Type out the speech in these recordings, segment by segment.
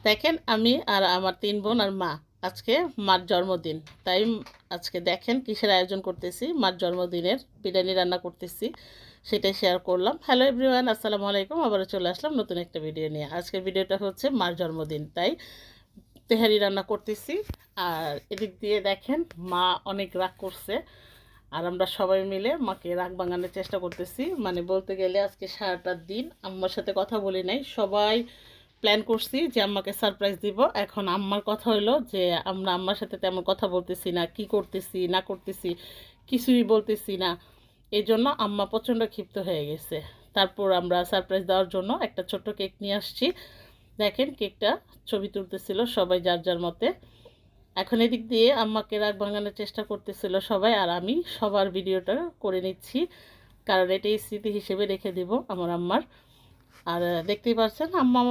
দেখেন আমি আর আমার 3 বোন আর মা আজকে মার জন্মদিন। তাই আজকে দেখেন কিসের আয়োজন করতেছি। মার জন্মদিনের বিরিয়ানি রান্না করতেছি, সেটাই শেয়ার করলাম। হ্যালো এভরিওয়ান, আসসালামু আলাইকুম। আবারও চলে আসলাম নতুন একটা ভিডিও নিয়ে। আজকের ভিডিওটা হচ্ছে মার জন্মদিন, তাই তেহারি রান্না করতেছি। আর এদিক দিয়ে দেখেন মা অনেক রাগ করছে, আর আমরা সবাই মিলে মাকে রাগ ভাঙানোর চেষ্টা করতেছি। মানে বলতে গেলে আজকে সারাটা দিন আম্মার সাথে কথা বলি নাই, সবাই প্ল্যান করছি যে আম্মাকে সারপ্রাইজ দিব। এখন আম্মার কথা হলো যে আমরা আম্মার সাথে তেমন কথা বলতেছি না, কি করতেছি না করতেছি কিছুই বলতেছি না। এই জন্য আম্মা প্রচণ্ড ক্ষিপ্ত হয়ে গেছে। তারপর আমরা সারপ্রাইজ দেওয়ার জন্য একটা ছোট্ট কেক নিয়ে আসছি। দেখেন কেকটা ছবি তুলতেছিল সবাই যার যার মতে। এখন এদিক দিয়ে আম্মাকে রাগ ভাঙানোর চেষ্টা করতেছিল সবাই, আর আমি সবার ভিডিওটা করে নিচ্ছি, কারণ এটাই স্মৃতি হিসেবে রেখে দিব আমার আম্মার। আর দেখতেই পাচ্ছেন আম্মা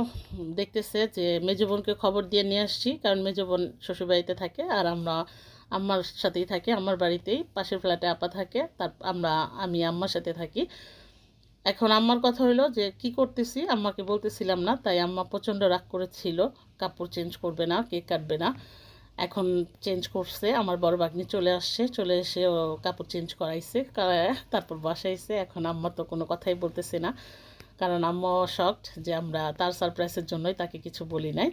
দেখতেছে যে মেজো বোনকে খবর দিয়ে নিয়ে আসছি, কারণ মেজো বোন শ্বশুরবাড়িতে থাকে আর আমরা আম্মার সাথেই থাকি। আমার বাড়িতেই পাশের ফ্ল্যাটে আপা থাকে, আমি আম্মার সাথে থাকি। এখন আম্মার কথা হলো যে কি করতেছি আম্মাকে বলতেছিলাম না, তাই আম্মা প্রচণ্ড রাগ করেছিল। কাপড় চেঞ্জ করবে না, কেক কাটবে না। এখন চেঞ্জ করছে, আমার বড় ভাগ্নি চলে আসছে, চলে এসে ও কাপড় চেঞ্জ করাইছে, তারপর বাসাইছে। এখন আম্মা তো কোনো কথাই বলতেছে না, কারণ আম্মা শকড যে আমরা তার সারপ্রাইজের জন্যই তাকে কিছু বলি নাই।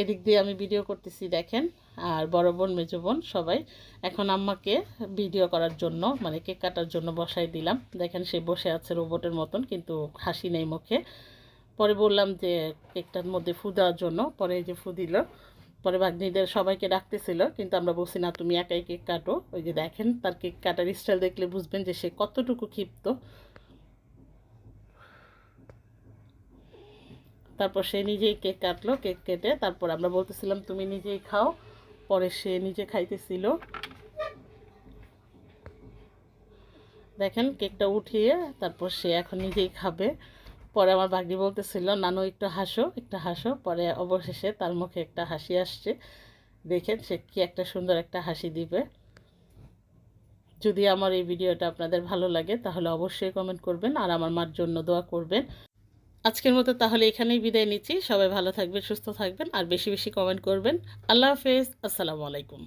এদিক দিয়ে আমি ভিডিও করতেছি দেখেন, আর বড় বোন মেজো বোন সবাই। এখন আম্মাকে ভিডিও করার জন্য মানে কেক কাটার জন্য বসাই দিলাম। দেখেন সে বসে আছে রোবটের মতন, কিন্তু হাসি নেই মুখে। পরে বললাম যে কেকটার মধ্যে ফু দেওয়ার জন্য, পরে এই যে ফু দিল। পরে ভাগ্নিদের সবাইকে ডাকতেছিল, কিন্তু আমরা বলছি না তুমি একাই কেক কাটো। ওই যে দেখেন তার কেক কাটার স্টাইল দেখলে বুঝবেন যে সে কতটুকু ক্ষিপ্ত। তারপর সে নিজেই কেক কাটলো, কেক কেটে তারপর আমরা বলতেছিলাম তুমি নিজেই খাও। পরে সে নিজে খাইতেছিল। দেখেন কেকটা উঠিয়ে তারপর সে এখন নিজেই খাবে। পরে আমার ভাগ্নি বলতেছিল নানু একটু হাসো একটু হাসো, পরে অবশেষে তার মুখে একটা হাসি আসছে। দেখেন সে কি একটা সুন্দর একটা হাসি দিবে। যদি আমার এই ভিডিওটা আপনাদের ভালো লাগে তাহলে অবশ্যই কমেন্ট করবেন, আর আমার মার জন্য দোয়া করবেন। আজকের মতো তাহলে এখানেই বিদায় নিচ্ছি। সবাই ভালো থাকবেন, সুস্থ থাকবেন, আর বেশি বেশি কমেন্ট করবেন। আল্লাহ হাফেজ, আসসালামু আলাইকুম।